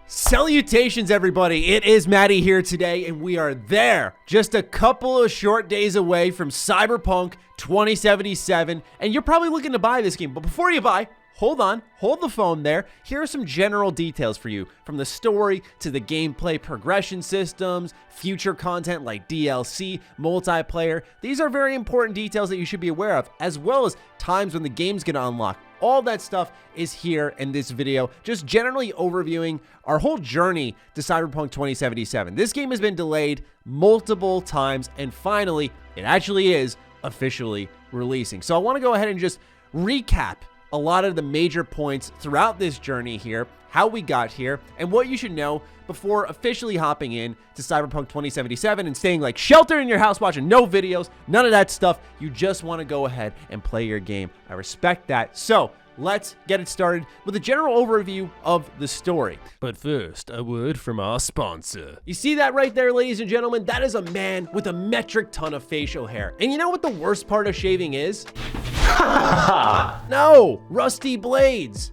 Salutations, everybody. It is Matty here today, and we are there, just a couple of short days away from Cyberpunk 2077, and you're probably looking to buy this game. But before you buy, hold on, hold the phone there. Here are some general details for you, from the story to the gameplay progression systems, future content like DLC, multiplayer. These are very important details that you should be aware of, as well as times when the game's going to unlock. All that stuff is here in this video, just generally overviewing our whole journey to Cyberpunk 2077. This game has been delayed multiple times, and finally, it actually is officially releasing. So I want to go ahead and just recap a lot of the major points throughout this journey here, how we got here, and what you should know before officially hopping in to Cyberpunk 2077 and staying like sheltered in your house watching no videos, none of that stuff. You just want to go ahead and play your game. I respect that. So let's get it started with a general overview of the story. But first, a word from our sponsor. You see that right there, ladies and gentlemen? That is a man with a metric ton of facial hair. And you know what the worst part of shaving is? No, rusty blades.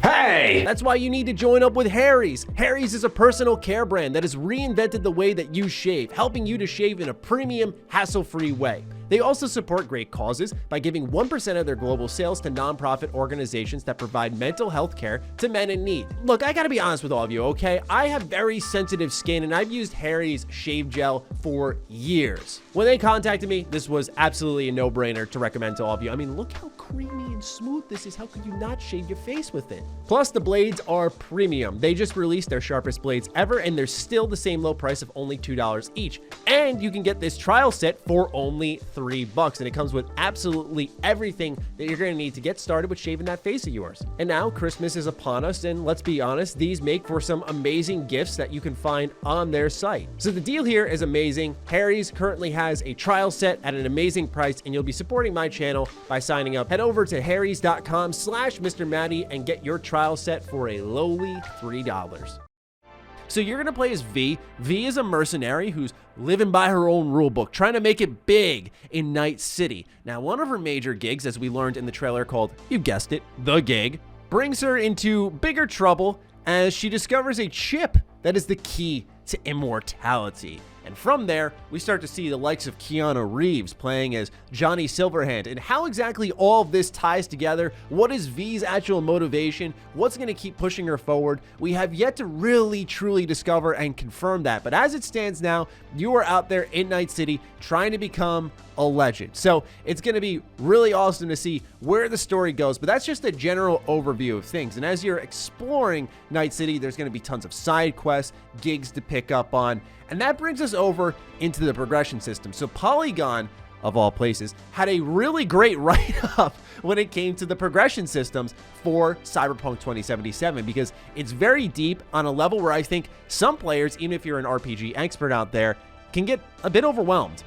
Hey! That's why you need to join up with Harry's. Harry's is a personal care brand that has reinvented the way that you shave, helping you to shave in a premium, hassle-free way. They also support great causes by giving 1% of their global sales to nonprofit organizations that provide mental health care to men in need. Look, I gotta be honest with all of you, okay? I have very sensitive skin, and I've used Harry's shave gel for years. When they contacted me, this was absolutely a no-brainer to recommend to all of you. I mean, look how creamy and smooth this is. How could you not shave your face with it? Plus, the blades are premium. They just released their sharpest blades ever, and they're still the same low price of only $2 each. And you can get this trial set for only $3, and it comes with absolutely everything that you're going to need to get started with shaving that face of yours. And now Christmas is upon us, and let's be honest, these make for some amazing gifts that you can find on their site. So the deal here is amazing. Harry's currently has a trial set at an amazing price, and you'll be supporting my channel by signing up. Head over to harrys.com/MrMatty and get your trial set for a lowly $3. So you're going to play as V. V is a mercenary who's living by her own rulebook, trying to make it big in Night City. Now, one of her major gigs, as we learned in the trailer called, you guessed it, The Gig, brings her into bigger trouble as she discovers a chip that is the key to immortality. And from there, we start to see the likes of Keanu Reeves playing as Johnny Silverhand, and how exactly all of this ties together. What is V's actual motivation? What's going to keep pushing her forward? We have yet to really, truly discover and confirm that. But as it stands now, you are out there in Night City trying to become a legend. So it's going to be really awesome to see where the story goes, but that's just a general overview of things. And as you're exploring Night City, there's going to be tons of side quests, gigs to pick up on, and that brings us over into the progression system. So Polygon, of all places, had a really great write-up when it came to the progression systems for Cyberpunk 2077, because it's very deep on a level where I think some players, even if you're an RPG expert out there, can get a bit overwhelmed.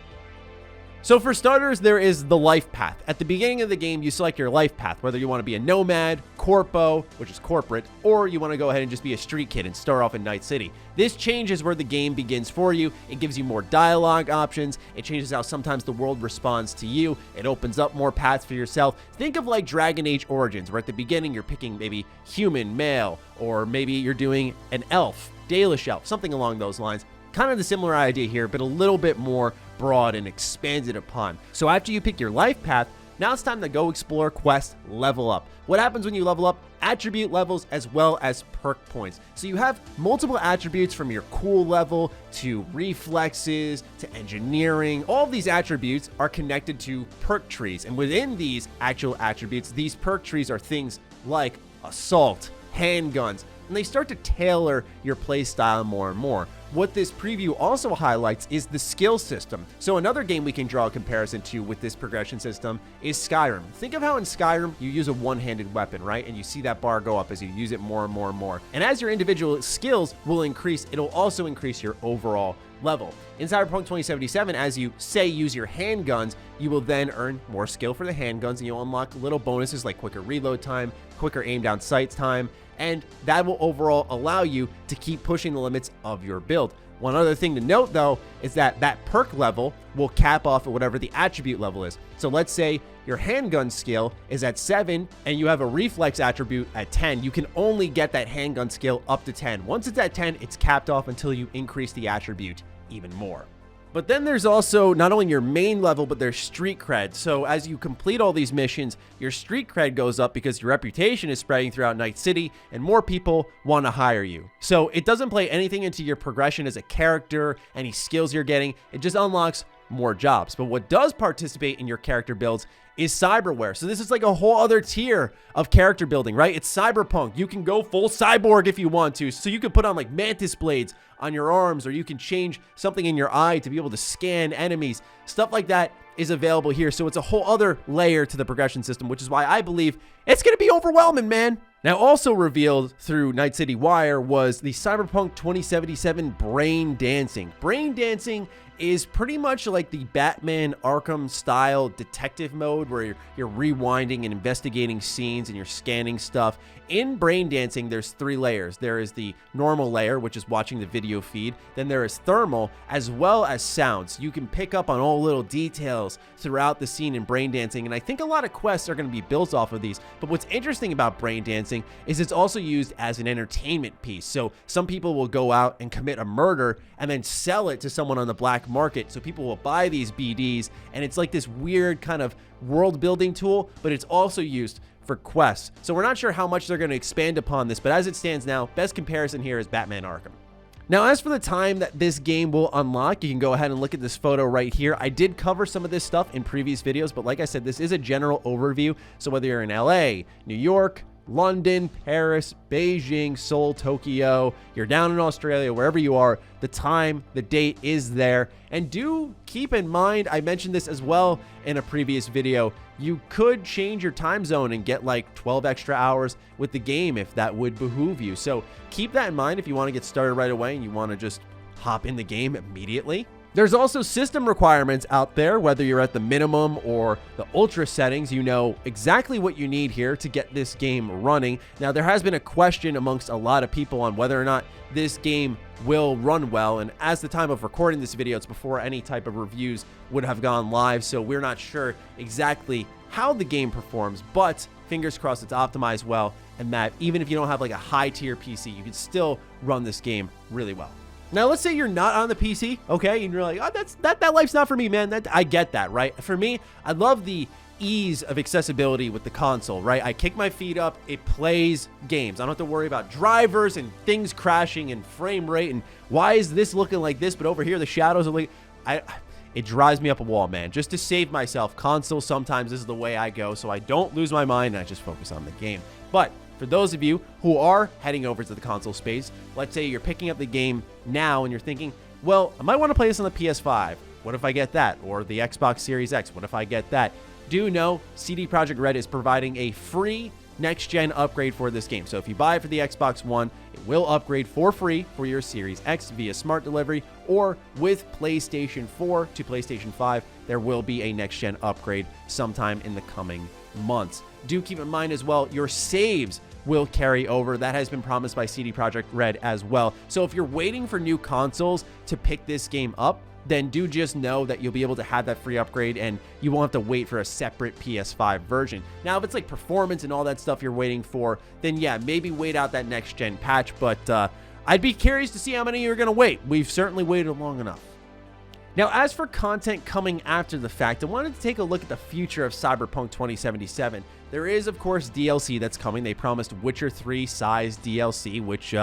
So for starters, there is the life path. At the beginning of the game, you select your life path, whether you want to be a nomad, corpo, which is corporate, or you want to go ahead and just be a street kid and start off in Night City. This changes where the game begins for you. It gives you more dialogue options. It changes how sometimes the world responds to you. It opens up more paths for yourself. Think of like Dragon Age Origins, where at the beginning you're picking maybe human, male, or maybe you're doing an elf, Dalish elf, something along those lines. Kind of the similar idea here, but a little bit more broad and expanded upon. So after you pick your life path, now it's time to go explore, quest, level up. What happens when you level up? Attribute levels as well as perk points. So you have multiple attributes, from your cool level to reflexes to engineering. All of these attributes are connected to perk trees, and within these actual attributes, these perk trees are things like assault, handguns, and they start to tailor your playstyle more and more. What this preview also highlights is the skill system. So another game we can draw a comparison to with this progression system is Skyrim. Think of how in Skyrim you use a one-handed weapon, right? And you see that bar go up as you use it more and more and more. And as your individual skills will increase, it'll also increase your overall level. In Cyberpunk 2077, as you say use your handguns, you will then earn more skill for the handguns, and you'll unlock little bonuses like quicker reload time, quicker aim down sight time, and that will overall allow you to keep pushing the limits of your build. One other thing to note, though, is that that perk level will cap off at whatever the attribute level is. So let's say your handgun skill is at 7 and you have a reflex attribute at 10. You can only get that handgun skill up to 10. Once it's at 10, it's capped off until you increase the attribute even more. But then there's also not only your main level, but there's street cred. So as you complete all these missions, your street cred goes up because your reputation is spreading throughout Night City and more people want to hire you. So it doesn't play anything into your progression as a character, any skills you're getting. It just unlocks more jobs. But what does participate in your character builds is cyberware. So this is like a whole other tier of character building, right? It's cyberpunk. You can go full cyborg if you want to. So you can put on like mantis blades on your arms, or you can change something in your eye to be able to scan enemies. Stuff like that is available here. So it's a whole other layer to the progression system, which is why I believe it's going to be overwhelming, man. Now, also revealed through Night City Wire was the Cyberpunk 2077 Braindancing. Braindancing is pretty much like the Batman Arkham style detective mode where you're rewinding and investigating scenes and you're scanning stuff. In Braindancing, there's 3 layers. There is the normal layer, which is watching the video feed. Then there is thermal, as well as sounds. You can pick up on all little details throughout the scene in Braindancing, and I think a lot of quests are going to be built off of these. But what's interesting about Braindancing is it's also used as an entertainment piece. So some people will go out and commit a murder and then sell it to someone on the black market. So people will buy these BDs, and it's like this weird kind of world building tool, but it's also used for quests. So we're not sure how much they're going to expand upon this, but as it stands now, best comparison here is Batman Arkham. Now, as for the time that this game will unlock, you can go ahead and look at this photo right here. I did cover some of this stuff in previous videos, but like I said, this is a general overview. So whether you're in LA, New York, London, Paris, Beijing, Seoul, Tokyo, you're down in Australia, wherever you are, the time, the date is there. And do keep in mind, I mentioned this as well in a previous video, you could change your time zone and get like 12 extra hours with the game if that would behoove you. So keep that in mind if you want to get started right away and you want to just hop in the game immediately. There's also system requirements out there, whether you're at the minimum or the ultra settings, you know exactly what you need here to get this game running. Now, there has been a question amongst a lot of people on whether or not this game will run well, and as the time of recording this video, it's before any type of reviews would have gone live, so we're not sure exactly how the game performs, but fingers crossed it's optimized well, and that even if you don't have like a high tier PC, you can still run this game really well. Now, let's say you're not on the PC, okay, and you're like, oh, that life's not for me, man. I get that, right? For me, I love the ease of accessibility with the console, right? I kick my feet up, it plays games. I don't have to worry about drivers and things crashing and frame rate and why is this looking like this, but over here the shadows are like, it drives me up a wall, man. Just to save myself, console sometimes this is the way I go, so I don't lose my mind and I just focus on the game. But for those of you who are heading over to the console space, let's say you're picking up the game now and you're thinking, well, I might want to play this on the PS5. What if I get that? Or the Xbox Series X, what if I get that? Do know CD Projekt Red is providing a free next-gen upgrade for this game. So if you buy it for the Xbox One, it will upgrade for free for your Series X via smart delivery, or with PlayStation 4 to PlayStation 5, there will be a next-gen upgrade sometime in the coming months. Do keep in mind as well, your saves will carry over. That has been promised by CD Projekt Red as well. So if you're waiting for new consoles to pick this game up, then do just know that you'll be able to have that free upgrade and you won't have to wait for a separate PS5 version. Now, if it's like performance and all that stuff you're waiting for, then yeah, maybe wait out that next gen patch, but I'd be curious to see how many you're going to wait. We've certainly waited long enough. Now, as for content coming after the fact, I wanted to take a look at the future of Cyberpunk 2077. There is, of course, DLC that's coming. They promised Witcher 3 size DLC, which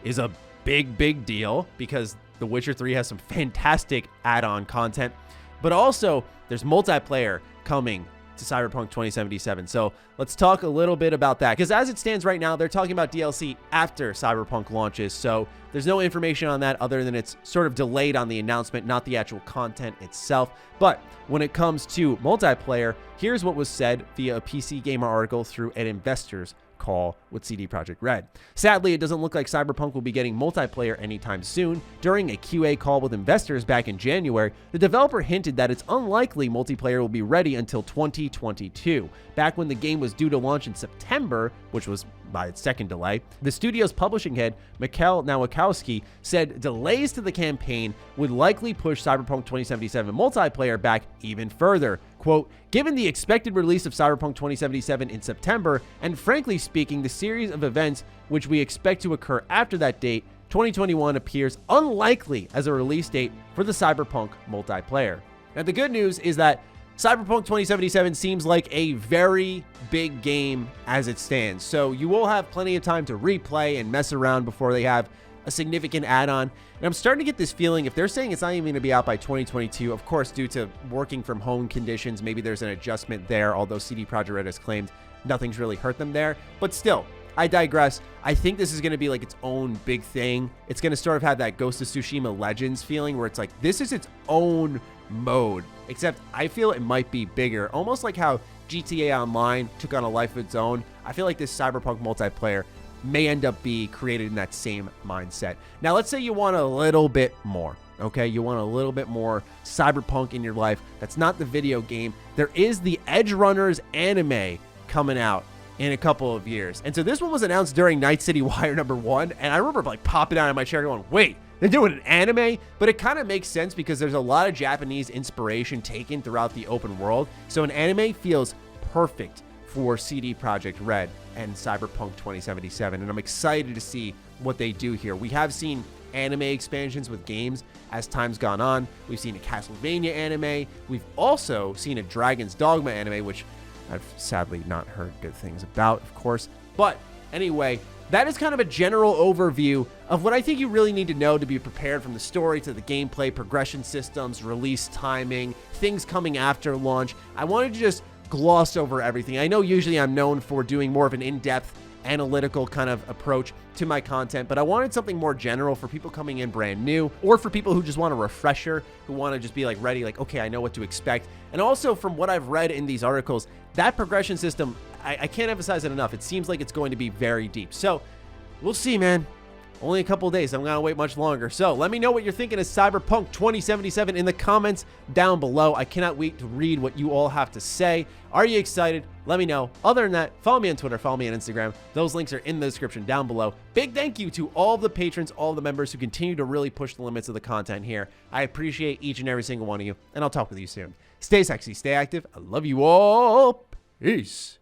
is a big deal because The Witcher 3 has some fantastic add-on content. But also, there's multiplayer coming to Cyberpunk 2077. So let's talk a little bit about that. Because as it stands right now, they're talking about DLC after Cyberpunk launches. So there's no information on that other than it's sort of delayed on the announcement, not the actual content itself. But when it comes to multiplayer, here's what was said via a PC Gamer article through an investor's call with CD Projekt Red. Sadly, it doesn't look like Cyberpunk will be getting multiplayer anytime soon. During a QA call with investors back in January, the developer hinted that it's unlikely multiplayer will be ready until 2022. Back when the game was due to launch in September, which was by its second delay. The studio's publishing head, Mikhail Nowakowski, said delays to the campaign would likely push Cyberpunk 2077 multiplayer back even further. Quote, given the expected release of Cyberpunk 2077 in September, and frankly speaking, the series of events which we expect to occur after that date, 2021 appears unlikely as a release date for the Cyberpunk multiplayer. Now, the good news is that Cyberpunk 2077 seems like a very big game as it stands, so you will have plenty of time to replay and mess around before they have a significant add-on. And I'm starting to get this feeling, if they're saying it's not even going to be out by 2022, of course, due to working from home conditions, maybe there's an adjustment there, although CD Projekt Red has claimed nothing's really hurt them there. But still, I digress. I think this is going to be like its own big thing. It's going to sort of have that Ghost of Tsushima Legends feeling where it's like, this is its own mode, except I feel it might be bigger, almost like how GTA Online took on a life of its own. I feel like this Cyberpunk multiplayer may end up be created in that same mindset. Now, let's say you want a little bit more, okay? You want a little bit more Cyberpunk in your life. That's not the video game. There is the Edge Runners anime coming out in a couple of years. And so this one was announced during Night City Wire #1, and I remember like popping out of my chair going, wait, they're doing an anime? But it kind of makes sense because there's a lot of Japanese inspiration taken throughout the open world. So an anime feels perfect for CD Projekt Red and Cyberpunk 2077. And I'm excited to see what they do here. We have seen anime expansions with games as time's gone on. We've seen a Castlevania anime. We've also seen a Dragon's Dogma anime, which I've sadly not heard good things about, of course. But anyway, that is kind of a general overview of what I think you really need to know to be prepared, from the story to the gameplay, progression systems, release timing, things coming after launch. I wanted to just gloss over everything. I know usually I'm known for doing more of an in-depth analytical kind of approach to my content, but I wanted something more general for people coming in brand new, or for people who just want a refresher, who want to just be like ready, like, okay, I know what to expect. And also, from what I've read in these articles, that progression system, I can't emphasize it enough. It seems like it's going to be very deep. So we'll see, man. Only a couple of days. I'm going to wait much longer. So let me know what you're thinking of Cyberpunk 2077 in the comments down below. I cannot wait to read what you all have to say. Are you excited? Let me know. Other than that, follow me on Twitter, follow me on Instagram. Those links are in the description down below. Big thank you to all the patrons, all the members who continue to really push the limits of the content here. I appreciate each and every single one of you, and I'll talk with you soon. Stay sexy, stay active. I love you all. Peace.